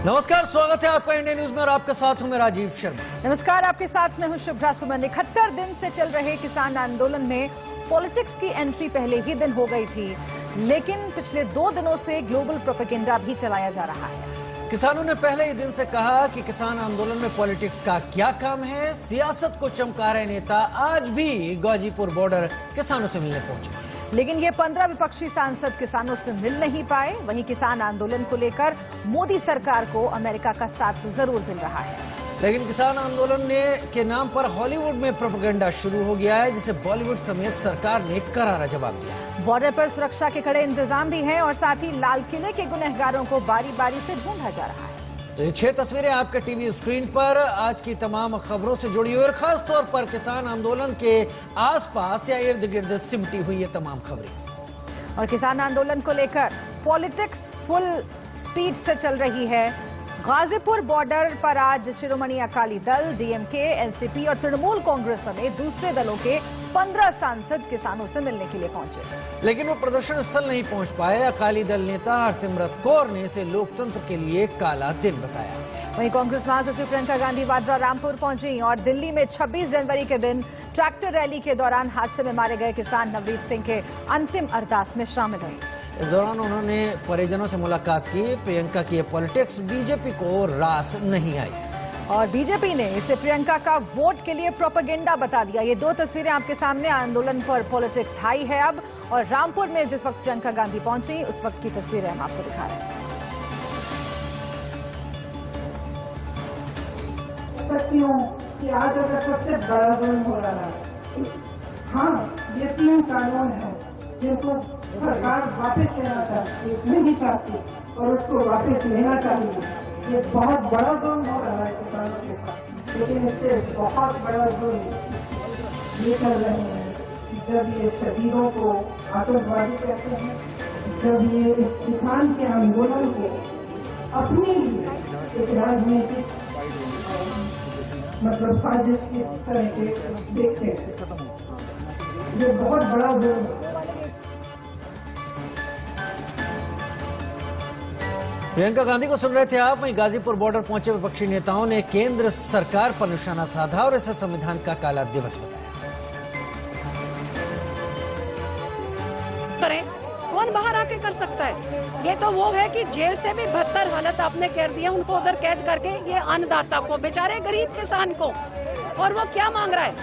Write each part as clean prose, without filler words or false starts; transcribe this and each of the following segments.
नमस्कार, स्वागत है आपका इंडिया न्यूज में और आपके साथ हूं मैं राजीव शर्मा। नमस्कार, आपके साथ मैं हूं शुभ्रा सुमन। 71 दिन से चल रहे किसान आंदोलन में पॉलिटिक्स की एंट्री पहले ही दिन हो गई थी, लेकिन पिछले 2 दिनों से ग्लोबल प्रोपेगेंडा भी चलाया जा रहा है। किसानों ने पहले ही दिन से कहा कि किसान आंदोलन में पॉलिटिक्स का क्या काम है। सियासत को चमका रहे नेता आज भी गाजीपुर बॉर्डर किसानों से मिलने पहुंचे, लेकिन ये 15 विपक्षी सांसद किसानों से मिल नहीं पाए। वहीं किसान आंदोलन को लेकर मोदी सरकार को अमेरिका का साथ जरूर मिल रहा है। लेकिन किसान आंदोलन के नाम पर हॉलीवुड में प्रोपेगेंडा शुरू हो गया है, जिसे बॉलीवुड समेत सरकार ने करारा जवाब दिया। बॉर्डर पर सुरक्षा के कड़े इंतजाम भी हैं और साथ ही लाल किले के गुनहगारों को बारी बारी से ढूंढा जा रहा है। तो ये 6 तस्वीरें आपके टीवी स्क्रीन पर आज की तमाम खबरों से जुड़ी हुई और खास तौर पर किसान आंदोलन के आसपास या इर्द गिर्द सिमटी हुई ये तमाम खबरें। और किसान आंदोलन को लेकर पॉलिटिक्स फुल स्पीड से चल रही है। गाजीपुर बॉर्डर पर आज शिरोमणि अकाली दल, डीएमके, एनसीपी और तृणमूल कांग्रेस समेत दूसरे दलों के 15 सांसद किसानों से मिलने के लिए पहुंचे, लेकिन वो प्रदर्शन स्थल नहीं पहुंच पाए। अकाली दल नेता हरसिमरत कौर ने इसे लोकतंत्र के लिए काला दिन बताया। वहीं कांग्रेस महासचिव प्रियंका गांधी वाड्रा रामपुर पहुंची और दिल्ली में 26 जनवरी के दिन ट्रैक्टर रैली के दौरान हादसे में मारे गए किसान नवरीत सिंह के अंतिम अरदास में शामिल हुई। इस दौरान उन्होंने परिजनों से मुलाकात की। प्रियंका की ये पॉलिटिक्स बीजेपी को रास नहीं आई और बीजेपी ने इसे प्रियंका का वोट के लिए प्रोपेगेंडा बता दिया। ये 2 तस्वीरें आपके सामने। आंदोलन पर पॉलिटिक्स हाई है अब, और रामपुर में जिस वक्त प्रियंका गांधी पहुंची उस वक्त की तस्वीरें हम आपको दिखा रहे हैं। कि आज अगर सबसे बड़ा जुल्म हो रहा है, हाँ, ये 3 कानून हैं जिनको सरकार वापस नहीं चाहती और उसको वापस लेना चाहिए। ये बहुत बड़ा जुल्म हो रहा है किसानों के साथ, लेकिन इससे बहुत बड़ा जुल्म ये कर रहे हैं जब ये शहीदों को आतंकवादी कहते हैं, जब ये इस किसान के आंदोलन को अपने लिए एक राजनीतिक मतलब साजिश की तरह के देखते हैं। ये बहुत बड़ा जुल्म है। प्रियंका गांधी को सुन रहे थे आप। वहीं गाजीपुर बॉर्डर पहुंचे विपक्षी नेताओं ने केंद्र सरकार पर निशाना साधा और इसे संविधान का काला दिवस बताया। कौन बाहर आके कर सकता है? ये तो वो है कि जेल से भी बदतर हालत आपने कर दिया उनको उधर कैद करके, ये अन्नदाता को, बेचारे गरीब किसान को। और वो क्या मांग रहा है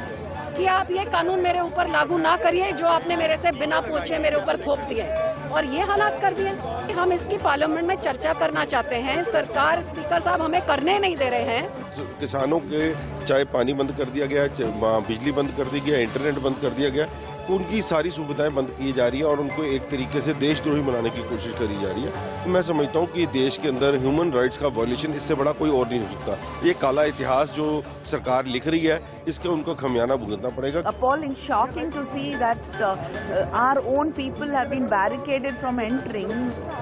कि आप ये कानून मेरे ऊपर लागू ना करिए जो आपने मेरे से बिना पूछे मेरे ऊपर थोप दिए, और ये हालात कर दिए। हम इसकी पार्लियामेंट में चर्चा करना चाहते हैं, सरकार, स्पीकर साहब हमें करने नहीं दे रहे हैं। किसानों के चाहे पानी बंद कर दिया गया, बिजली बंद कर दी गया, इंटरनेट बंद कर दिया गया, तो उनकी सारी सुविधाएं बंद की जा रही है और उनको एक तरीके से देशद्रोही बनाने की कोशिश करी जा रही है। तो मैं समझता हूं कि देश के अंदर ह्यूमन राइट्स का वायलेशन इससे बड़ा कोई और नहीं हो सकता। ये काला इतिहास जो सरकार लिख रही है, इसके उनको खमियाना भुगतना पड़ेगा। Appalling, shocking to see that our own people have been barricaded from entering.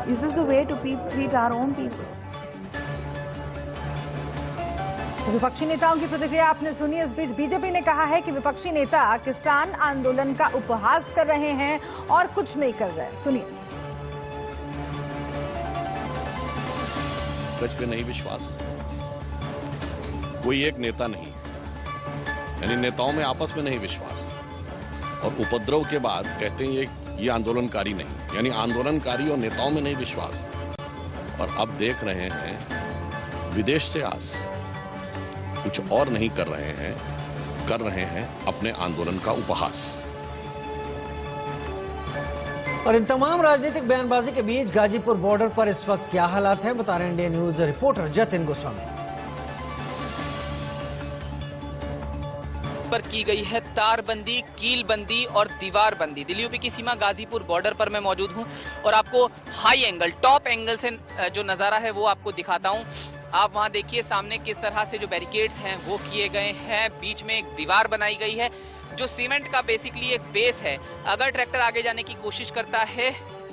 Is this a way to treat our own people? तो विपक्षी नेताओं की प्रतिक्रिया आपने सुनी। इस बीच बीजेपी ने कहा है कि विपक्षी नेता किसान आंदोलन का उपहास कर रहे हैं और कुछ नहीं कर रहे। सुनिए। गज पे नहीं विश्वास, कोई एक नेता नहीं, यानी नेताओं में आपस में नहीं विश्वास, और उपद्रव के बाद कहते हैं ये आंदोलनकारी नहीं, यानी आंदोलनकारी और नेताओं में नहीं विश्वास। और अब देख रहे हैं विदेश से आस, कुछ और नहीं कर रहे हैं अपने आंदोलन का उपहास। और इन तमाम राजनीतिक बयानबाजी के बीच गाजीपुर बॉर्डर पर इस वक्त क्या हालात हैं, बता रहे India news reporter Jatin Goswami. पर की गई है तारबंदी, कीलबंदी और दीवारबंदी। दिल्ली यूपी की सीमा गाजीपुर बॉर्डर पर मैं मौजूद हूं और आपको हाई एंगल, टॉप एंगल से जो नजारा है वो आपको दिखाता हूं। आप वहां देखिए सामने किस तरह से जो बैरिकेड्स हैं वो किए गए हैं। बीच में एक दीवार बनाई गई है जो सीमेंट का बेसिकली एक बेस है। अगर ट्रैक्टर आगे जाने की कोशिश करता है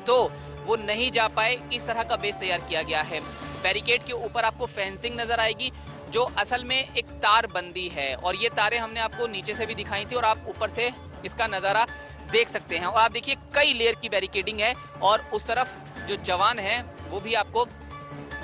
तो वो नहीं जा पाए, इस तरह का बेस तैयार किया गया है। बैरिकेड के ऊपर आपको फेंसिंग नजर आएगी जो असल में एक तार बंदी है, और ये तारें हमने आपको नीचे से भी दिखाई थी और आप ऊपर से इसका नजारा देख सकते हैं। और आप देखिए कई लेयर की बैरिकेडिंग है और उस तरफ जो जवान हैं वो भी आपको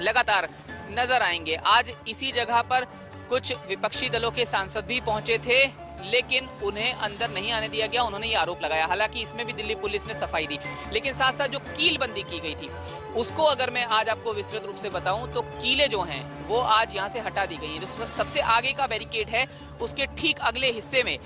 लगातार नजर आएंगे। आज इसी जगह पर कुछ विपक्षी दलों के सांसद भी पहुंचे थे, लेकिन उन्हें अंदर नहीं आने दिया गया। उन्होंने ये आरोप लगाया, हालांकि इसमें भी दिल्ली पुलिस ने सफाई दी। लेकिन साथ साथ जो कीलबंदी की गई थी उसको अगर मैं आज आपको विस्तृत रूप से बताऊं तो कीलें जो हैं वो आज यहां से हटा दी गई हैं। जो सबसे आगे का बैरिकेड है उसके ठीक अगले हिस्से में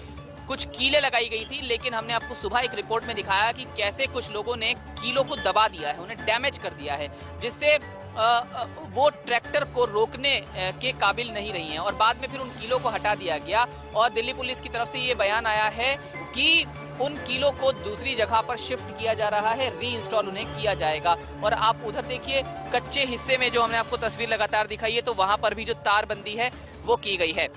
कुछ कीलें लगाई गई थी, लेकिन हमने आपको सुबह एक रिपोर्ट में दिखाया कि कैसे कुछ लोगों ने कीलों को दबा दिया है, उन्हें डैमेज कर दिया है, जिससे वो ट्रैक्टर को रोकने के काबिल नहीं रही हैं। और बाद में फिर उन कीलों को हटा दिया गया और दिल्ली पुलिस की तरफ से ये बयान आया है कि उन कीलों को दूसरी जगह पर शिफ्ट किया जा रहा है, री इंस्टॉल उन्हें किया जाएगा। और आप उधर देखिए कच्चे हिस्से में जो हमने आपको तस्वीर लगातार दिखाई है, तो वहां पर भी जो तारबंदी है वो की गई है।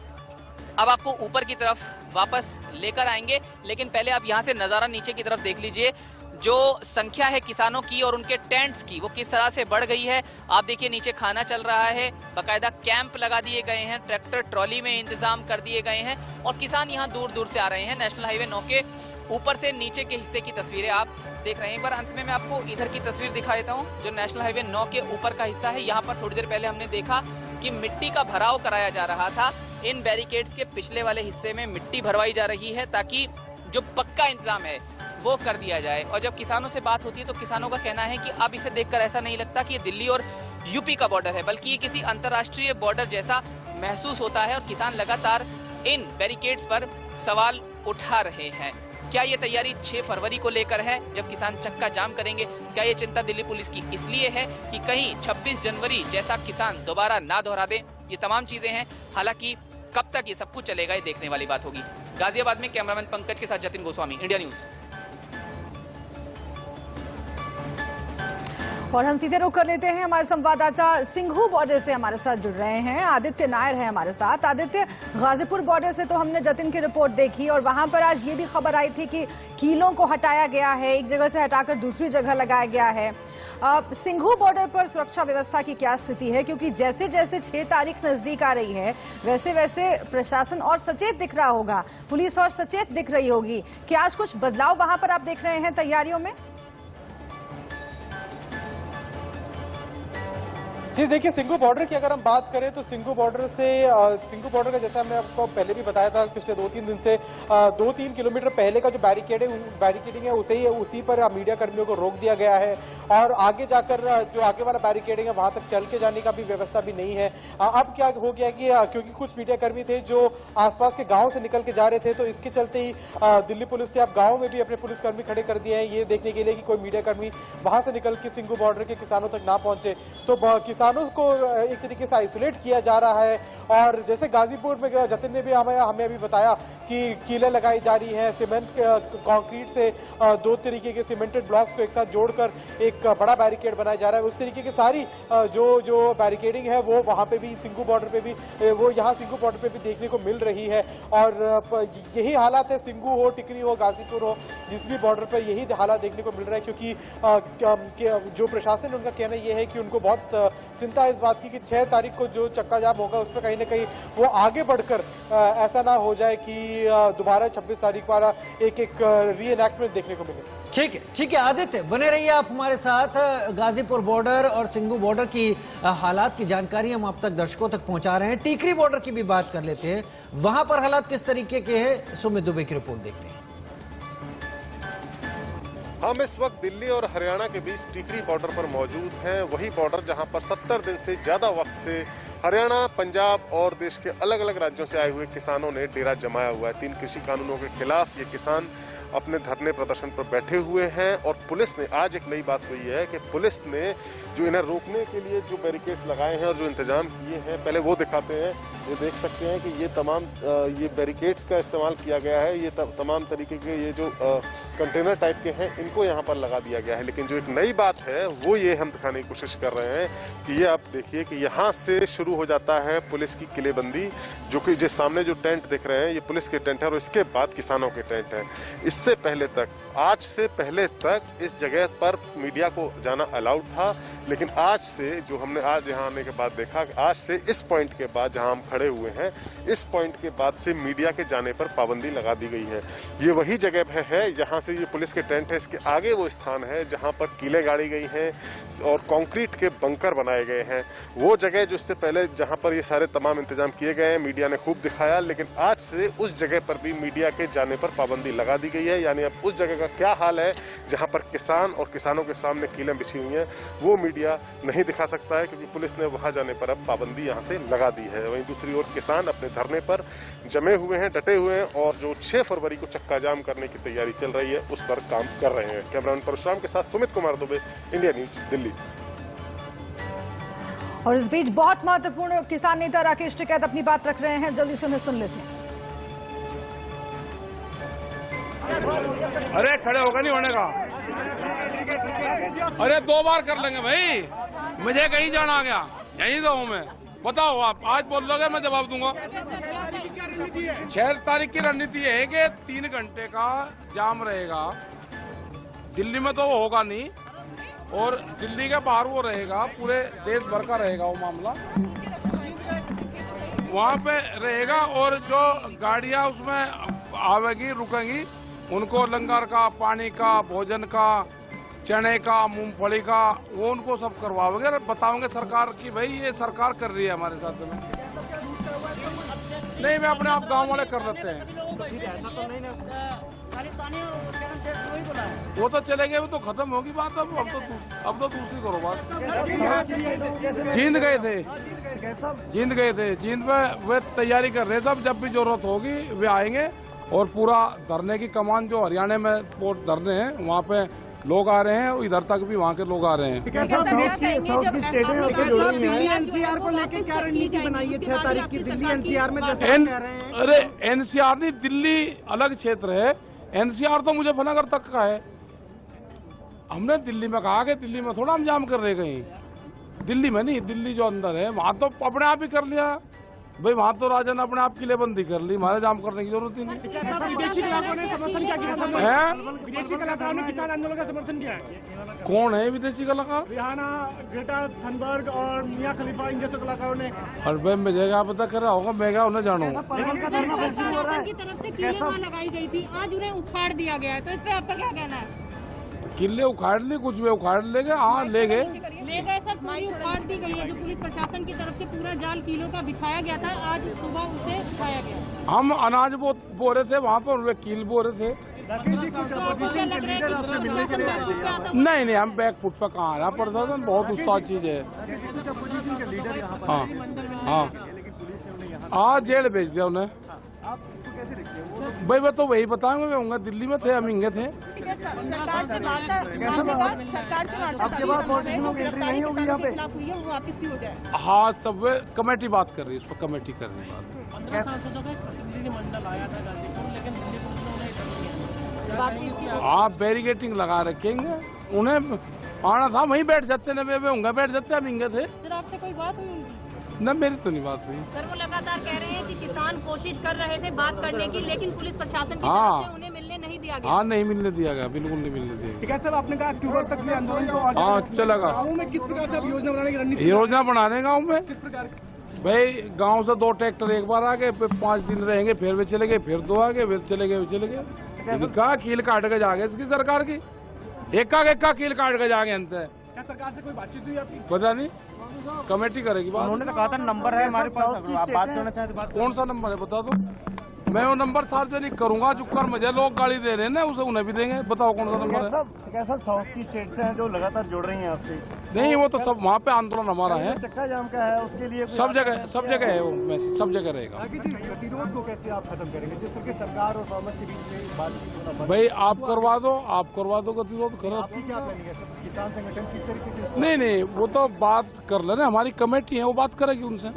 अब आपको ऊपर की तरफ वापस लेकर आएंगे, लेकिन पहले आप यहाँ से नजारा नीचे की तरफ देख लीजिए। जो संख्या है किसानों की और उनके टेंट्स की वो किस तरह से बढ़ गई है। आप देखिए नीचे खाना चल रहा है, बाकायदा कैंप लगा दिए गए हैं, ट्रैक्टर ट्रॉली में इंतजाम कर दिए गए हैं और किसान यहाँ दूर दूर से आ रहे हैं। नेशनल हाईवे 9 के ऊपर से नीचे के हिस्से की तस्वीरें आप देख रहे हैं। एक बार अंत में मैं आपको इधर की तस्वीर दिखा देता हूँ, जो नेशनल हाईवे 9 के ऊपर का हिस्सा है। यहाँ पर थोड़ी देर पहले हमने देखा कि मिट्टी का भराव कराया जा रहा था। इन बैरिकेड्स के पिछले वाले हिस्से में मिट्टी भरवाई जा रही है ताकि जो पक्का इंतजाम है वो कर दिया जाए। और जब किसानों से बात होती है तो किसानों का कहना है कि अब इसे देखकर ऐसा नहीं लगता कि ये दिल्ली और यूपी का बॉर्डर है, बल्कि ये किसी अंतर्राष्ट्रीय बॉर्डर जैसा महसूस होता है। और किसान लगातार इन बैरिकेड्स पर सवाल उठा रहे हैं। क्या ये तैयारी 6 फरवरी को लेकर है, जब किसान चक्का जाम करेंगे? क्या ये चिंता दिल्ली पुलिस की इसलिए है कि कहीं 26 जनवरी जैसा किसान दोबारा ना दोहरा दे? ये तमाम चीजें हैं। हालांकि कब तक ये सब कुछ चलेगा ये देखने वाली बात होगी। गाजियाबाद में कैमरामैन पंकज के साथ जतिन गोस्वामी, इंडिया न्यूज। और हम सीधे रुख कर लेते हैं, हमारे संवाददाता सिंघू बॉर्डर से हमारे साथ जुड़ रहे हैं, आदित्य नायर है हमारे साथ। आदित्य, गाजीपुर बॉर्डर से तो हमने जतिन की रिपोर्ट देखी और वहां पर आज ये भी खबर आई थी कि कीलों को हटाया गया है, एक जगह से हटाकर दूसरी जगह लगाया गया है। सिंघू बॉर्डर पर सुरक्षा व्यवस्था की क्या स्थिति है? क्योंकि जैसे जैसे 6 तारीख नजदीक आ रही है वैसे वैसे प्रशासन और सचेत दिख रहा होगा, पुलिस और सचेत दिख रही होगी। क्या आज कुछ बदलाव वहां पर आप देख रहे हैं तैयारियों में? जी देखिए, सिंघू बॉर्डर की अगर हम बात करें तो सिंघू बॉर्डर का जैसा हमने आपको पहले भी बताया था, पिछले 2-3 दिन से 2-3 किलोमीटर पहले का जो बैरिकेडिंग है उसी पर मीडिया कर्मियों को रोक दिया गया है और आगे जाकर जो आगे वाला बैरिकेडिंग है वहां तक चल के जाने का भी व्यवस्था भी नहीं है। अब क्या हो गया कि क्योंकि कुछ मीडिया कर्मी थे जो आसपास के गाँव से निकल के जा रहे थे, तो इसके चलते ही दिल्ली पुलिस ने अब गाँव में भी अपने पुलिसकर्मी खड़े कर दिए हैं, ये देखने के लिए कि कोई मीडिया कर्मी वहां से निकल के सिंघू बॉर्डर के किसानों तक ना पहुंचे। तो किसानों को एक तरीके से आइसोलेट किया जा रहा है। और जैसे गाजीपुर में जतिन ने भी हमें अभी बताया कि कीलें लगाई जा रही हैं, सीमेंट कंक्रीट से 2 तरीके के सीमेंटेड ब्लॉक्स को एक साथ जोड़कर एक बड़ा बैरिकेड बनाया जा रहा है। उस तरीके की सारी जो बैरिकेडिंग है वो वहां पे भी सिंघू बॉर्डर पे भी सिंघू बॉर्डर पे भी देखने को मिल रही है। और यही हालात है, सिंघू हो, टिकरी हो, गाजीपुर हो, जिस भी बॉर्डर पर यही हालात देखने को मिल रहा है। क्योंकि जो प्रशासन उनका कहना यह है कि उनको बहुत चिंता है इस बात की कि 6 तारीख को जो चक्का जाम होगा उसमें कहीं ना कहीं वो आगे बढ़कर ऐसा ना हो जाए कि दोबारा 26 तारीख वाला एक री एनैक्टमेंट देखने को मिले। ठीक है आदित्य, बने रहिए आप हमारे साथ। गाजीपुर बॉर्डर और सिंघू बॉर्डर की हालात की जानकारी हम आप तक दर्शकों तक पहुंचा रहे हैं। टीकरी बॉर्डर की भी बात कर लेते हैं, वहां पर हालात किस तरीके के हैं, सुमित दुबे की रिपोर्ट देखते हैं। हम इस वक्त दिल्ली और हरियाणा के बीच टीकरी बॉर्डर पर मौजूद हैं। वही बॉर्डर जहां पर 70 दिन से ज्यादा वक्त से हरियाणा, पंजाब और देश के अलग अलग राज्यों से आए हुए किसानों ने डेरा जमाया हुआ है। 3 कृषि कानूनों के खिलाफ ये किसान अपने धरने प्रदर्शन पर बैठे हुए हैं। और पुलिस ने आज एक नई बात हुई है कि पुलिस ने जो इन्हें रोकने के लिए जो बैरिकेड्स लगाए हैं और जो इंतजाम किए हैं, पहले वो दिखाते हैं। ये देख सकते हैं कि ये तमाम ये बैरिकेड्स का इस्तेमाल किया गया है। ये तमाम तरीके के ये जो कंटेनर टाइप के हैं इनको यहाँ पर लगा दिया गया है। लेकिन जो एक नई बात है वो ये हम दिखाने की कोशिश कर रहे हैं कि ये आप देखिए कि यहाँ से शुरू हो जाता है पुलिस की किलेबंदी, जो कि जो सामने जो टेंट दिख रहे हैं ये पुलिस के टेंट है और इसके बाद किसानों के टेंट है। इससे पहले तक, आज से पहले तक इस जगह पर मीडिया को जाना अलाउड था, लेकिन आज से जो हमने आज यहाँ आने के बाद देखा, आज से इस पॉइंट के बाद जहाँ हम खड़े हुए हैं, इस पॉइंट के बाद से मीडिया के जाने पर पाबंदी लगा दी गई है। ये वही जगह है जहाँ से ये पुलिस के टेंट है, इसके आगे वो स्थान है जहाँ पर कीलें गाड़ी गई हैं और कंक्रीट के बंकर बनाए गए हैं। वो जगह जो इससे पहले जहाँ पर ये सारे तमाम इंतजाम किए गए हैं, मीडिया ने खूब दिखाया, लेकिन आज से उस जगह पर भी मीडिया के जाने पर पाबंदी लगा दी गई है। यानी अब उस जगह का क्या हाल है जहाँ पर किसान और किसानों के सामने कीलें बिछी हुई हैं, वो मीडिया नहीं दिखा सकता है, क्योंकि पुलिस ने वहां जाने पर अब पाबंदी यहाँ से लगा दी है। वहीं दूसरी ओर किसान अपने धरने पर जमे हुए हैं, डटे हुए हैं, और जो 6 फरवरी को चक्का जाम करने की तैयारी चल रही है उस पर काम कर रहे हैं। कैमरामैन परशुराम के साथ सुमित कुमार दुबे, इंडिया न्यूज, दिल्ली। और इस बीच बहुत महत्वपूर्ण किसान नेता राकेश टिकैत अपनी बात रख रहे हैं, जल्दी से उन्हें सुन लेते हैं। अरे खड़े होकर नहीं होने का, अरे 2 बार कर लेंगे भाई, मुझे कहीं जाना आ गया, यहीं तो हूँ मैं। बताओ आप आज बोल लोगे, मैं जवाब दूंगा। 6 तारीख की रणनीति है कि 3 घंटे का जाम रहेगा। दिल्ली में तो वो होगा नहीं, और दिल्ली के बाहर वो रहेगा, पूरे देश भर का रहेगा वो मामला, वहाँ पे रहेगा। और जो गाड़ियाँ उसमें आवेगी, रुकेंगी, उनको लंगर का, पानी का, भोजन का, चने का, मूंगफली का, वो उनको सब करवाओगे और बताओगे सरकार की भाई ये सरकार कर रही है हमारे साथ में। नहीं, मैं अपने आप गांव वाले कर लेते हैं, वो तो चले गए, वो तो खत्म होगी बात। अब तो दूसरी करो बात। जींद गए थे, जींद में वे तैयारी कर रहे थे। अब जब भी जरूरत होगी वे आएंगे, और पूरा धरने की कमान जो हरियाणा में पोर्ट धरने हैं वहाँ पे लोग आ रहे हैं, और इधर तक भी वहाँ के लोग आ रहे हैं। एनसीआर को लेकर क्या रणनीति बनाई है 6 तारीख की दिल्ली एनसीआर में? अरे एनसीआर नहीं, दिल्ली अलग क्षेत्र है, एनसीआर तो मुजफ्फरनगर तक का है। हमने दिल्ली में कहा कि दिल्ली में थोड़ा हम जाम कर रहे कहीं, दिल्ली में नहीं, दिल्ली जो अंदर है वहाँ तो अपने आप ही कर लिया भाई। वहाँ तो राजा ने अपने आप किलेबंदी कर ली, हमारे जाम करने की जरूरत ही नहीं। विदेशी कलाकारों ने समर्थन क्या किया? विदेशी कलाकारों ने किसान आंदोलन का समर्थन किया है। कौन है विदेशी कलाकार? रिहाना, ग्रेटा थनबर्ग और मियां खलीफा, इन जैसे कलाकारों ने। और भाई मुझे क्या पता कर रहा होगा, मैं क्या उन्हें जानू। की तरफ से किले वहाँ लगाई गई थी, आज उन्हें उखाड़ दिया गया है, तो इस पर आपका क्या कहना है? किले उखाड़ ली, कुछ भी उखाड़ ले गए। हाँ ले गए सर, पूरी उखाड़ दी गई है। जो पुलिस प्रशासन की तरफ से पूरा जाल किलो का बिछाया गया था, आज सुबह उसे उठाया गया। हम अनाज बो रहे थे वहाँ पर, वे कील बो रहे थे। नहीं, हम बैकफुट पे कहाँ आ रहा, प्रशासन बहुत उस्ताद चीज है। हाँ जेल भेज दिया उन्हें भाई। मैं तो वही बताऊंगा, मैं होंगे दिल्ली में थे, हम इंगे थे। हाँ सब वे कमेटी बात कर रही है, इस पर कमेटी कर रही है बात। हाँ बैरिकेटिंग लगा रखेंगे, उन्हें आना था, वहीं बैठ जाते न, वे होंगे बैठ जाते, हम इंगे थे। सर आपसे कोई बात हुई? न मेरी तो नहीं बात हुई। सर वो लगातार कह रहे हैं कि किसान कोशिश कर रहे थे बात करने की, लेकिन पुलिस प्रशासन की तरफ से उन्हें मिलने नहीं दिया गया। हाँ नहीं मिलने दिया गया, बिल्कुल नहीं मिलने दिया गया। ठीक है सर, आपने कहा अक्टूबर तक ये आंदोलन को हाँ चलेगा। गाँव में किस प्रकार से योजना बनाने की रणनीति? योजना बना रहे गाँव में किस प्रकार? भाई गांव से 2 ट्रैक्टर एक बार आ गए, फिर 5 दिन रहेंगे, फिर वे चले गए, फिर 2 आ गए, फिर चले गए। इनका कील काट के जागे इसकी सरकार की, एक का कील काट के जागे अंत। क्या सरकार से कोई बातचीत हुई आपकी? पता नहीं, कमेटी करेगी बात। उन्होंने तो कहा था नंबर है हमारे पास, आप बात करना चाहते बात। कौन सा नंबर है बता दो, मैं वो नंबर सार्वजनिक करूंगा। चुपकर मुझे लोग गाली दे रहे हैं ना, उसे उन्हें भी देंगे। बताओ कौन सा नंबर है? कैसा साउथ की स्टेट से हैं जो लगातार जुड़ रही हैं आपसे? नहीं वो तो सब वहाँ पे आंदोलन हमारा है, चक्का जाम का है, उसके लिए सब जगह है वो, मैसेज सब जगह रहेगा। गतिरोध को कैसे आप खत्म करेंगे, जिस तरह सरकार और फार्मर्स के बीच में बातचीत? भाई आप करवा दो गतिरोध करो। क्या प्लानिंग है किसान संगठन किस तरीके से? नहीं वो तो बात कर लेना, हमारी कमेटी है वो बात करेगी उनसे,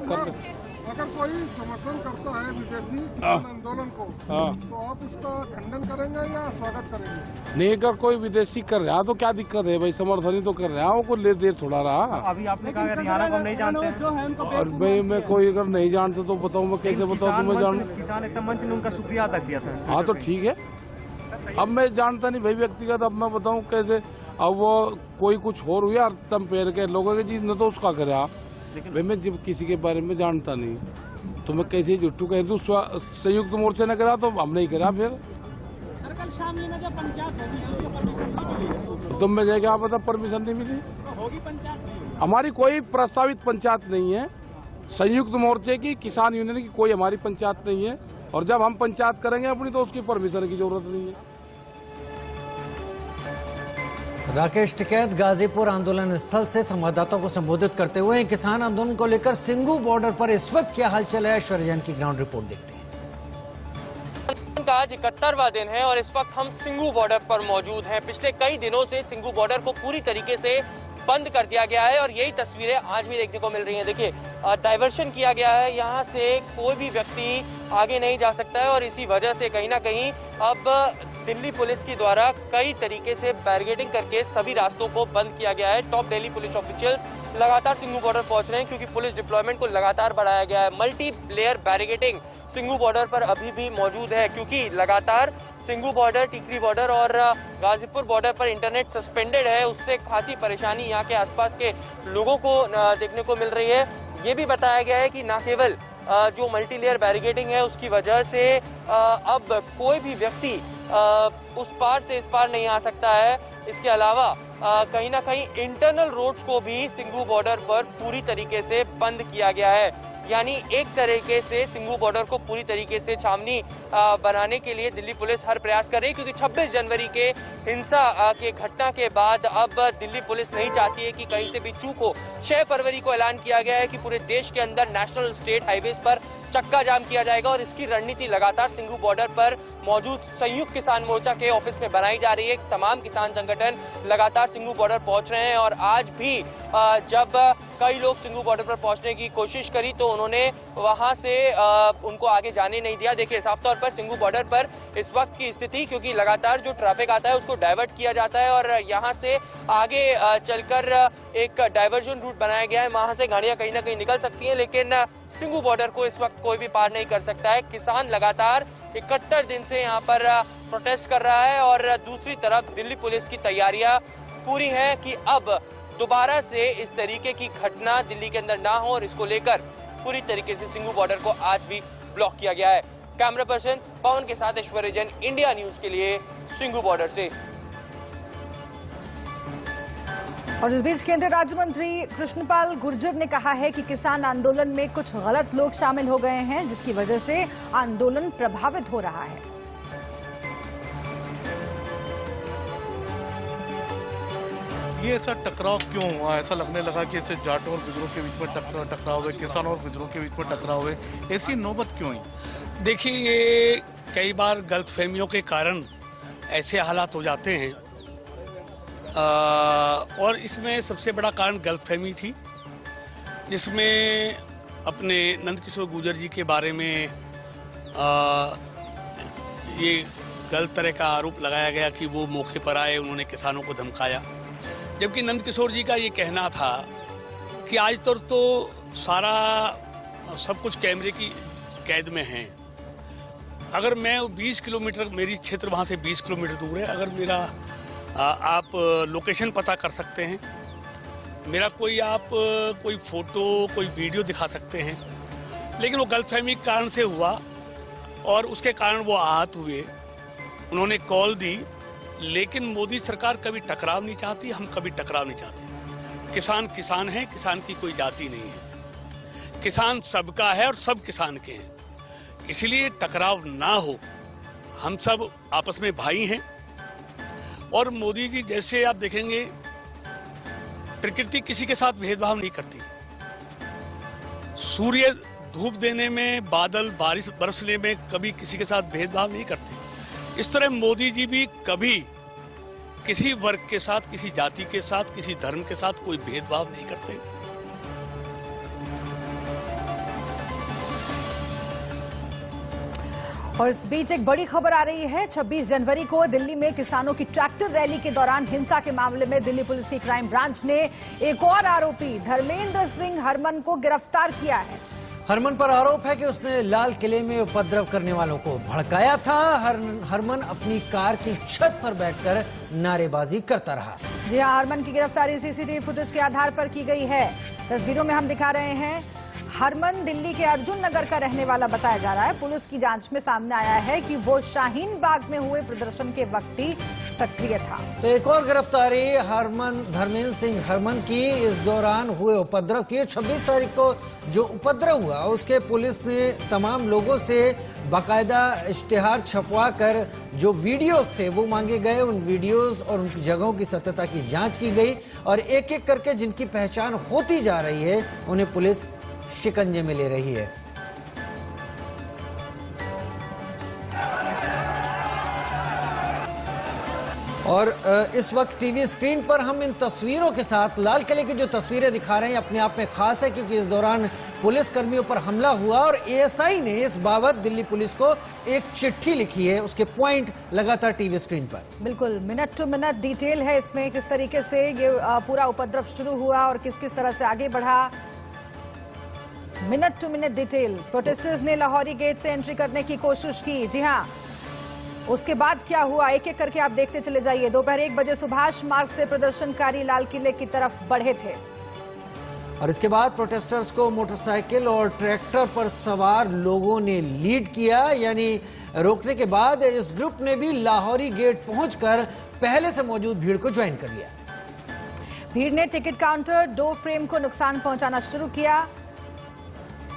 कर ले। अगर कोई समर्थन करता है विदेशी किसान आंदोलन को, तो आप उसका खंडन करेंगे या स्वागत करेंगे? नहीं, अगर कोई विदेशी कर रहा तो क्या दिक्कत है भाई, समर्थन ही तो कर रहा है, वो को ले दे थोड़ा रहा। अभी आपने कहा हरियाणा को नहीं जानते हैं, और भाई मैं कोई अगर नहीं जानते तो बताऊँ, मैं कैसे बताऊँ तुम्हें जान? किसान एकदम मंच ने उनका शुक्रिया अदा किया था। हाँ तो ठीक है, अब मैं जानता नहीं भाई व्यक्तिगत, अब मैं बताऊं कैसे। अब वो कोई कुछ हो रही है तम पैर के लोगों की चीज न तो उसका करे आप भाई, मैं जब किसी के बारे में जानता नहीं तो मैं कैसे जुट्टू कह दूं। संयुक्त मोर्चे ने करा तो हम नहीं करा। फिर कल शाम में जब पंचायत होगी तुम में जाएगा, आप बता परमिशन नहीं मिली होगी पंचायत? हमारी कोई प्रस्तावित पंचायत नहीं है। संयुक्त मोर्चे की, किसान यूनियन की कोई हमारी पंचायत नहीं है। और जब हम पंचायत करेंगे अपनी तो उसकी परमिशन की जरूरत नहीं है। राकेश टिकैत गाजीपुर आंदोलन स्थल से संवाददाताओं को संबोधित करते हुए किसान आंदोलन को लेकर सिंगू बॉर्डर पर इस वक्त क्या हलचल है, ऐश्वर्या जैन की ग्राउंड रिपोर्ट देखते हैं। आज 71वां दिन है और इस वक्त हम सिंगू बॉर्डर पर मौजूद हैं। पिछले कई दिनों से सिंगू बॉर्डर को पूरी तरीके से बंद कर दिया गया है और यही तस्वीरें आज भी देखने को मिल रही हैं। देखिए, डाइवर्शन किया गया है, यहाँ से कोई भी व्यक्ति आगे नहीं जा सकता है और इसी वजह से कहीं ना कहीं अब दिल्ली पुलिस के द्वारा कई तरीके से बैरिकेडिंग करके सभी रास्तों को बंद किया गया है। टॉप दिल्ली पुलिस ऑफिशियल्स लगातार सिंगू बॉर्डर पहुंच रहे हैं क्योंकि पुलिस डिप्लॉयमेंट को लगातार बढ़ाया गया है। Multi layer barricading Singhu border पर अभी भी मौजूद है क्योंकि लगातार सिंगू बॉर्डर, टीकरी बॉर्डर और गाजीपुर बॉर्डर पर इंटरनेट सस्पेंडेड है। उससे खासी परेशानी यहाँ के आसपास के लोगों को देखने को मिल रही है। ये भी बताया गया है कि न केवल जो मल्टी लेयर बैरिकेडिंग है उसकी वजह से अब कोई भी व्यक्ति उस पार से इस पार नहीं आ सकता है। इसके अलावा कहीं ना कहीं इंटरनल रोड्स को भी सिंगू बॉर्डर पर पूरी तरीके से बंद किया गया है। यानी एक तरीके से सिंगू बॉर्डर को पूरी तरीके से छावनी बनाने के लिए दिल्ली पुलिस हर प्रयास कर रही है क्योंकि 26 जनवरी के हिंसा के घटना के बाद अब दिल्ली पुलिस नहीं चाहती है कि कहीं से भी चूक हो। 6 फरवरी को ऐलान किया गया है कि पूरे देश के अंदर नेशनल स्टेट हाईवेज पर चक्का जाम किया जाएगा और इसकी रणनीति लगातार सिंगू बॉर्डर पर मौजूद संयुक्त किसान मोर्चा के ऑफिस में बनाई जा रही है। तमाम किसान संगठन लगातार सिंगू बॉर्डर पहुंच रहे हैं और आज भी जब कई लोग सिंगू बॉर्डर पर पहुंचने की कोशिश करी तो उन्होंने वहां से उनको आगे जाने नहीं दिया। देखिए, साफ तौर पर सिंगू बॉर्डर पर इस वक्त की स्थिति, क्योंकि लगातार जो ट्रैफिक आता है उसको डाइवर्ट किया जाता है और यहाँ से आगे चलकर एक डाइवर्जन रूट बनाया गया है। वहां से गाड़ियां कहीं ना कहीं निकल सकती हैं लेकिन सिंगू बॉर्डर को इस वक्त कोई भी पार नहीं कर सकता है। किसान लगातार 71 दिन से यहाँ पर प्रोटेस्ट कर रहा है और दूसरी तरफ दिल्ली पुलिस की तैयारियां पूरी हैं कि अब दोबारा से इस तरीके की घटना दिल्ली के अंदर ना हो और इसको लेकर पूरी तरीके से सिंगू बॉर्डर को आज भी ब्लॉक किया गया है। कैमरा पर्सन पवन के साथ ऐश्वर्या जैन, इंडिया न्यूज के लिए सिंगू बॉर्डर से। और इस बीच केंद्रीय राज्य मंत्री कृष्णपाल गुर्जर ने कहा है कि किसान आंदोलन में कुछ गलत लोग शामिल हो गए हैं जिसकी वजह से आंदोलन प्रभावित हो रहा है। ये ऐसा टकराव क्यों हुआ? ऐसा लगने लगा कि ऐसे जाटों और गुजरों के बीच में टकराव हुए, किसानों और गुजरों के बीच में टकराव हुए, ऐसी नौबत क्यों आई? देखिए, ये कई बार गलतफहमियों के कारण ऐसे हालात हो जाते हैं और इसमें सबसे बड़ा कारण गलतफहमी थी जिसमें अपने नंदकिशोर गुर्जर जी के बारे में ये गलत तरह का आरोप लगाया गया कि वो मौके पर आए, उन्होंने किसानों को धमकाया। जबकि नंदकिशोर जी का ये कहना था कि आज तक तो सारा सब कुछ कैमरे की कैद में है। अगर मैं 20 किलोमीटर, मेरी क्षेत्र वहाँ से 20 किलोमीटर दूर है, अगर मेरा आप लोकेशन पता कर सकते हैं, मेरा कोई फोटो, कोई वीडियो दिखा सकते हैं, लेकिन वो गलतफहमी के कारण से हुआ और उसके कारण वो आहत हुए। उन्होंने कॉल दी, लेकिन मोदी सरकार कभी टकराव नहीं चाहती, हम कभी टकराव नहीं चाहते। किसान किसान है, किसान की कोई जाति नहीं है, किसान सबका है और सब किसान के हैं, इसलिए टकराव ना हो। हम सब आपस में भाई हैं और मोदी जी जैसे आप देखेंगे प्रकृति किसी के साथ भेदभाव नहीं करती। सूर्य धूप देने में, बादल बारिश बरसने में कभी किसी के साथ भेदभाव नहीं करते। इस तरह मोदी जी भी कभी किसी वर्ग के साथ, किसी जाति के साथ, किसी धर्म के साथ कोई भेदभाव नहीं करते। और इस बीच एक बड़ी खबर आ रही है। 26 जनवरी को दिल्ली में किसानों की ट्रैक्टर रैली के दौरान हिंसा के मामले में दिल्ली पुलिस की क्राइम ब्रांच ने एक और आरोपी धर्मेंद्र सिंह हरमन को गिरफ्तार किया है। हरमन पर आरोप है कि उसने लाल किले में उपद्रव करने वालों को भड़काया था। हरमन अपनी कार की छत पर बैठकर नारेबाजी करता रहा। जी हाँ, हरमन की गिरफ्तारी सीसीटीवी फुटेज के आधार पर की गई है। तस्वीरों में हम दिखा रहे हैं, हरमन दिल्ली के अर्जुन नगर का रहने वाला बताया जा रहा है। पुलिस की जांच में सामने आया है कि वो शाहीन बाग में हुए प्रदर्शन के वक्त ही सक्रिय था। तो एक और गिरफ्तारी धर्मेंद्र सिंह हरमन की इस दौरान हुए उपद्रव की। 26 तारीख को जो उपद्रव हुआ उसके पुलिस ने तमाम लोगों से बाकायदा इश्तिहार छपवा कर जो वीडियोस थे वो मांगे गए। उन वीडियोस और उन जगहों की सत्यता की जांच की गई और एक एक करके जिनकी पहचान होती जा रही है उन्हें पुलिस शिकंजे में ले रही है। और इस वक्त टीवी स्क्रीन पर हम इन तस्वीरों के साथ लाल किले की जो तस्वीरें दिखा रहे हैं अपने आप में खास है, क्योंकि इस दौरान पुलिस कर्मियों पर हमला हुआ और एएसआई ने इस बाबत दिल्ली पुलिस को एक चिट्ठी लिखी है। उसके पॉइंट लगातार टीवी स्क्रीन पर। बिल्कुल मिनट टू मिनट डिटेल है इसमें, किस तरीके से ये पूरा उपद्रव शुरू हुआ और किस किस तरह से आगे बढ़ा। Minute to minute detail. Protesters ने लाहौरी गेट से एंट्री करने की कोशिश की। जी हाँ, उसके बाद क्या हुआ एक एक करके आप देखते चले जाइए। दोपहर 1 बजे सुभाष मार्ग से प्रदर्शनकारी लाल किले की तरफ बढ़े थे और इसके बाद प्रोटेस्टर्स को मोटरसाइकिल और ट्रैक्टर पर सवार लोगों ने लीड किया, यानी रोकने के बाद इस ग्रुप ने भी लाहौरी गेट पहुंचकर पहले से मौजूद भीड़ को ज्वाइन कर लिया। भीड़ ने टिकट काउंटर, डोर फ्रेम को नुकसान पहुंचाना शुरू किया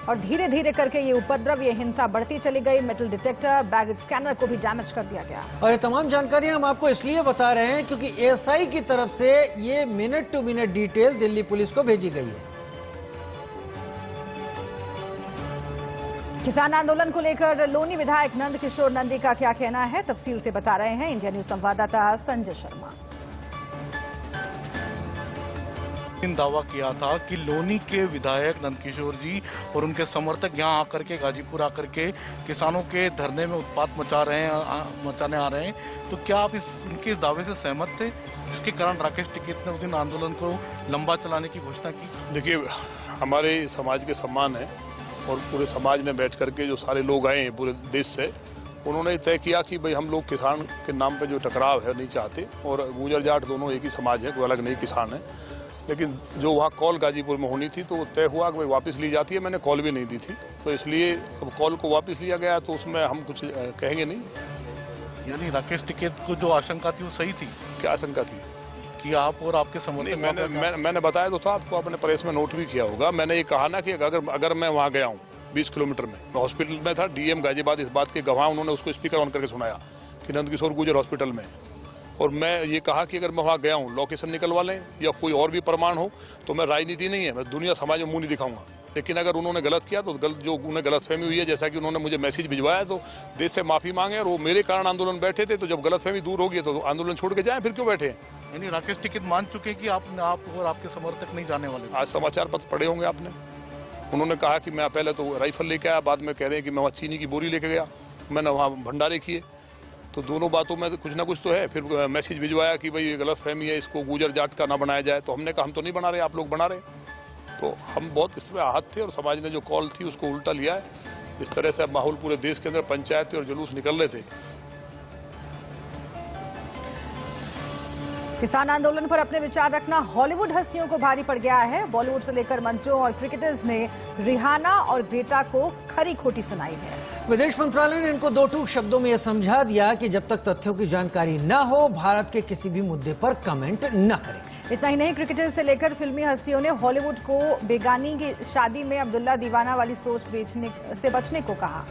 और धीरे धीरे करके ये उपद्रव, ये हिंसा बढ़ती चली गई। मेटल डिटेक्टर, बैगेज स्कैनर को भी डैमेज कर दिया गया। और ये तमाम जानकारियां हम आपको इसलिए बता रहे हैं क्योंकि एएसआई की तरफ से ये minute to minute detail Delhi police को भेजी गई है। किसान आंदोलन को लेकर लोनी विधायक नंद किशोर नंदी का क्या कहना है, तफसील से बता रहे हैं इंडिया न्यूज संवाददाता संजय शर्मा। दावा किया था कि लोनी के विधायक नंदकिशोर जी और उनके समर्थक यहां आकर के गाजीपुर आकर के किसानों के धरने में उत्पात मचाने आ रहे हैं, तो क्या आप इनके इस दावे से सहमत थे, जिसके कारण राकेश टिकैत ने उस दिन आंदोलन को लंबा चलाने की घोषणा की? देखिए, हमारे समाज के सम्मान है और पूरे समाज ने बैठ करके जो सारे लोग आए हैं पूरे देश से, उन्होंने तय किया कि भाई हम लोग किसान के नाम पे जो टकराव है नहीं चाहते। और गुजर जाट दोनों एक ही समाज है, कोई अलग नहीं किसान है। लेकिन जो वहाँ कॉल गाजीपुर में होनी थी तो तय हुआ कि भाई वापस ली जाती है। मैंने कॉल भी नहीं दी थी, तो इसलिए अब कॉल को वापस लिया गया, तो उसमें हम कुछ कहेंगे नहीं। यानी राकेश टिकैत को जो आशंका थी वो सही थी? क्या आशंका थी? कि आप और आपके समर्थक। मैंने बताया तो था आपको, आपने प्रेस में नोट भी किया होगा। मैंने ये कहा ना कि अगर मैं वहाँ गया हूँ 20 किलोमीटर में, हॉस्पिटल में था, डीएम गाजियाबाद इस बात के गवाह, उन्होंने उसको स्पीकर ऑन करके सुनाया कि नंदकिशोर गुर्जर हॉस्पिटल में। और मैं ये कहा कि अगर मैं वहाँ गया हूँ लोकेशन निकलवा लें या कोई और भी प्रमाण हो, तो मैं राजनीति नहीं है, मैं दुनिया समाज में मुंह नहीं दिखाऊंगा। लेकिन अगर उन्होंने गलत किया तो जो उन्हें गलतफहमी हुई है, जैसा कि उन्होंने मुझे मैसेज भिजवाया, तो देश से माफी मांगे। और वो मेरे कारण आंदोलन बैठे थे, तो जब गलतफहमी दूर होगी तो आंदोलन छोड़ के जाए, फिर क्यों बैठे? यानी राकेश टिकैत मान चुके कि आप और आपके समर्थक नहीं जाने वाले? आज समाचार पत्र पढ़े होंगे आपने, उन्होंने कहा कि मैं पहले तो राइफल लेके आया, बाद में कह रहे हैं कि मैं वहाँ चीनी की बोरी लेके गया, मैंने वहाँ भंडारे किए। तो दोनों बातों में कुछ ना कुछ तो है। फिर मैसेज भिजवाया कि भाई ये गलतफहमी है, इसको गुजर जाट का ना बनाया जाए। तो हमने कहा हम तो नहीं बना रहे, आप लोग बना रहे। तो हम बहुत इसमें आहत थे और समाज ने जो कॉल थी उसको उल्टा लिया है। इस तरह से अब माहौल पूरे देश के अंदर पंचायत और जुलूस निकल रहे थे। किसान आंदोलन पर अपने विचार रखना हॉलीवुड हस्तियों को भारी पड़ गया है। बॉलीवुड से लेकर मंत्रियों और क्रिकेटर्स ने रिहाना और ग्रेटा को खरी खोटी सुनाई है। विदेश मंत्रालय ने इनको दो टूक शब्दों में यह समझा दिया कि जब तक तथ्यों की जानकारी न हो भारत के किसी भी मुद्दे पर कमेंट न करें। इतना ही नहीं, क्रिकेटर से लेकर फिल्मी हस्तियों ने हॉलीवुड को बेगानी की शादी में अब्दुल्ला दीवाना वाली सोच से बचने को कहा।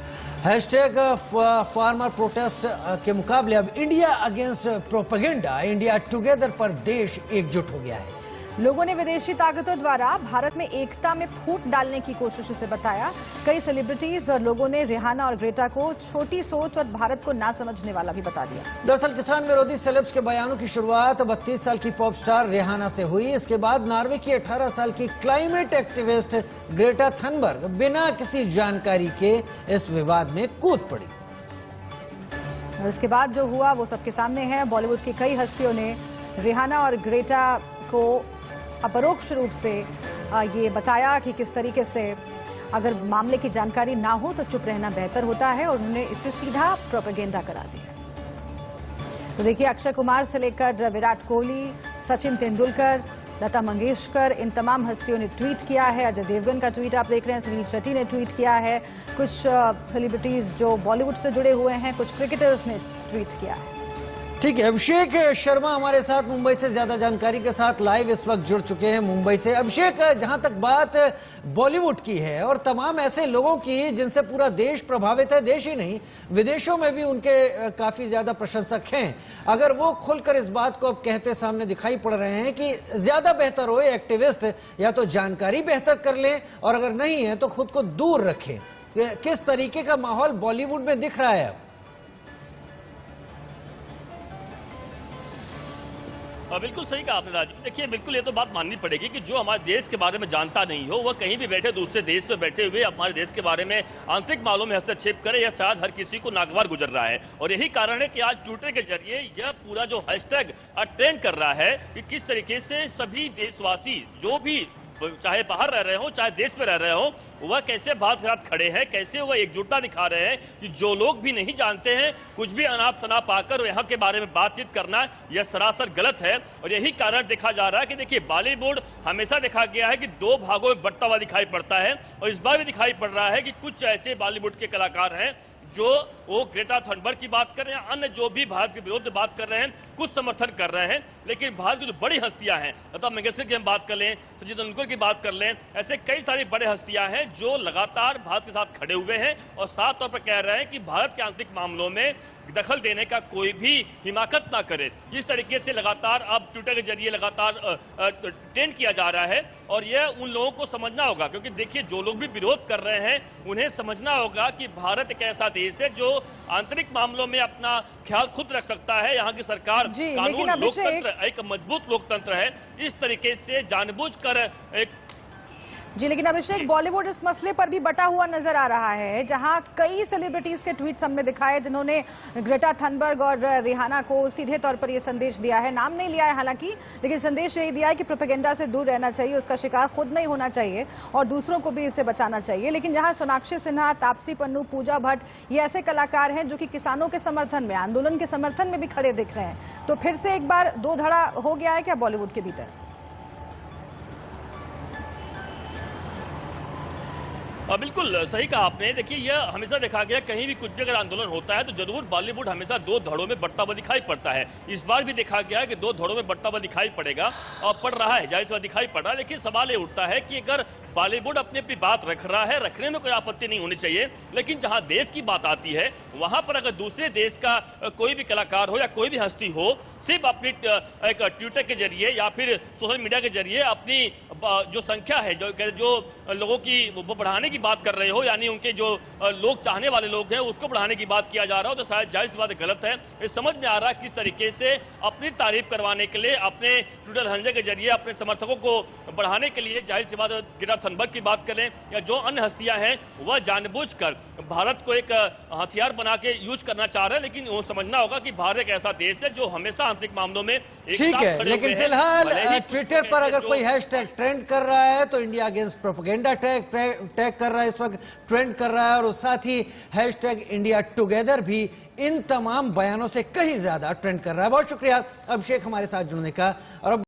हैशटैग फार्मर प्रोटेस्ट के मुकाबले अब India against propaganda, India together पर देश एकजुट हो गया है। लोगों ने विदेशी ताकतों द्वारा भारत में एकता में फूट डालने की कोशिश से बताया। कई सेलिब्रिटीज और लोगों ने रिहाना और ग्रेटा को छोटी सोच और भारत को ना समझने वाला भी बता दिया। दरअसल किसान विरोधी सेलेब्स के बयानों की शुरुआत 32 साल की पॉप स्टार रिहाना से हुई। इसके बाद नॉर्वे की 18 साल की क्लाइमेट एक्टिविस्ट ग्रेटा थनबर्ग बिना किसी जानकारी के इस विवाद में कूद पड़ी। और इसके बाद जो हुआ वो सबके सामने है। बॉलीवुड की कई हस्तियों ने रिहाना और ग्रेटा को अपरोक्ष रूप से ये बताया कि किस तरीके से अगर मामले की जानकारी ना हो तो चुप रहना बेहतर होता है, और उन्होंने इसे सीधा प्रोपेगेंडा करार दिया। तो देखिए, अक्षय कुमार से लेकर विराट कोहली, सचिन तेंदुलकर, लता मंगेशकर, इन तमाम हस्तियों ने ट्वीट किया है। अजय देवगन का ट्वीट आप देख रहे हैं, सुनील शेट्टी ने ट्वीट किया है, कुछ सेलिब्रिटीज जो बॉलीवुड से जुड़े हुए हैं, कुछ क्रिकेटर्स ने ट्वीट किया है। ठीक है, अभिषेक शर्मा हमारे साथ मुंबई से ज्यादा जानकारी के साथ लाइव इस वक्त जुड़ चुके हैं मुंबई से। अभिषेक, जहां तक बात बॉलीवुड की है और तमाम ऐसे लोगों की जिनसे पूरा देश प्रभावित है, देश ही नहीं विदेशों में भी उनके काफी ज्यादा प्रशंसक हैं, अगर वो खुलकर इस बात को अब कहते सामने दिखाई पड़ रहे हैं कि ज्यादा बेहतर हो एक्टिविस्ट या तो जानकारी बेहतर कर लें और अगर नहीं है तो खुद को दूर रखें, किस तरीके का माहौल बॉलीवुड में दिख रहा है अब? बिल्कुल सही कहा आपने राजू। देखिए, बिल्कुल ये तो बात माननी पड़ेगी कि जो हमारे देश के बारे में जानता नहीं हो वह कहीं भी बैठे दूसरे देश में बैठे हुए हमारे देश के बारे में आंतरिक मामलों में हस्तक्षेप करे, यह शायद हर किसी को नागवार गुजर रहा है। और यही कारण है कि आज ट्विटर के जरिए यह पूरा जो हैशटैग ट्रेंड कर रहा है कि किस तरीके से सभी देशवासी जो भी चाहे बाहर रह रहे हो चाहे देश में रह रहे हो, वह कैसे भारत के साथ खड़े हैं, कैसे वह एकजुटता दिखा रहे हैं कि जो लोग भी नहीं जानते हैं कुछ भी अनाप शनाप आकर यहाँ के बारे में बातचीत करना यह सरासर गलत है। और यही कारण देखा जा रहा है कि देखिए, बॉलीवुड हमेशा देखा गया है कि दो भागों में बंटा हुआ दिखाई पड़ता है, और इस बार भी दिखाई पड़ रहा है कि कुछ ऐसे बॉलीवुड के कलाकार हैं जो वो ग्रेटा थनबर्ग की बात कर रहे हैं, अन्य जो भी भारत के विरोध में बात कर रहे हैं, कुछ समर्थन कर रहे हैं, लेकिन भारत की जो बड़ी हस्तियां हैं, लता मंगेशकर की हम बात कर लें, सचिन तेंदुलकर की बात कर लें, ऐसे कई सारी बड़े हस्तियां हैं जो लगातार भारत के साथ खड़े हुए हैं और साफ तौर पर कह रहे हैं कि भारत के आंतरिक मामलों में दखल देने का कोई भी हिमाकत ना करे। इस तरीके से लगातार अब ट्विटर के जरिए लगातार ट्रेंड किया जा रहा है, और यह उन लोगों को समझना होगा, क्योंकि देखिए, जो लोग भी विरोध कर रहे हैं उन्हें समझना होगा कि भारत एक ऐसा देश है जो आंतरिक मामलों में अपना ख्याल खुद रख सकता है। यहाँ की सरकार, कानून, लोकतंत्र, एक मजबूत लोकतंत्र है। इस तरीके से जानबूझकर एक जी, लेकिन अभिषेक, बॉलीवुड इस मसले पर भी बटा हुआ नजर आ रहा है, जहां कई सेलिब्रिटीज के ट्वीट हमने दिखाए जिन्होंने ग्रेटा थनबर्ग और रिहाना को सीधे तौर पर यह संदेश दिया है, नाम नहीं लिया है हालांकि, लेकिन संदेश यही दिया है कि प्रोपेगेंडा से दूर रहना चाहिए, उसका शिकार खुद नहीं होना चाहिए और दूसरों को भी इससे बचाना चाहिए। लेकिन जहां सोनाक्षी सिन्हा, तापसी पन्नू, पूजा भट्ट, ये ऐसे कलाकार हैं जो कि किसानों के समर्थन में, आंदोलन के समर्थन में भी खड़े दिख रहे हैं, तो फिर से एक बार दो धड़ा हो गया है क्या बॉलीवुड के भीतर? बिल्कुल सही कहा आपने। देखिए, यह हमेशा देखा गया, कहीं भी कुछ भी अगर आंदोलन होता है तो जरूर बॉलीवुड हमेशा दो धड़ों में बंटा हुआ दिखाई पड़ता है। इस बार भी देखा गया कि दो धड़ों में बंटा हुआ दिखाई पड़ेगा और पड़ रहा है, जाहिर सी बात दिखाई पड़ रहा है। लेकिन सवाल ये उठता है कि अगर बॉलीवुड अपनी अपनी बात रख रहा है, रखने में कोई आपत्ति नहीं होनी चाहिए, लेकिन जहां देश की बात आती है वहां पर अगर दूसरे देश का कोई भी कलाकार हो या कोई भी हस्ती हो, सिर्फ अपनी एक ट्विटर के जरिए या फिर सोशल मीडिया के जरिए अपनी जो संख्या है, जो लोगों की वो बढ़ाने की बात कर रहे हो, यानी उनके जो लोग चाहने वाले लोग हैं उसको बढ़ाने की बात किया जा रहा हो, तो शायद जाहिर सी बात गलत है। ये समझ में आ रहा है किस तरीके से अपनी तारीफ करवाने के लिए, अपने ट्विटर हैंडल के जरिए अपने समर्थकों को बढ़ाने के लिए, जाहिर सी बात ग्रेटा थनबर्ग की बात करें या जो अन्य हस्तियां हैं, वह जानबूझकर भारत को एक हथियार बना के यूज करना चाह रहे हैं। लेकिन वो समझना होगा कि भारत एक ऐसा देश है जो हमेशा आंतरिक मामलों में ठीक है, लेकिन फिलहाल ट्विटर पर अगर कोई हैशटैग ट्रेंड कर रहा है तो इंडिया अगेंस्ट प्रोपेगेंडा टैग कर रहा है, इस वक्त ट्रेंड कर रहा है, और साथ ही हैशटैग इंडिया टुगेदर भी इन तमाम बयानों से कहीं ज्यादा ट्रेंड कर रहा है। बहुत शुक्रिया अभिषेक हमारे साथ जुड़ने का। और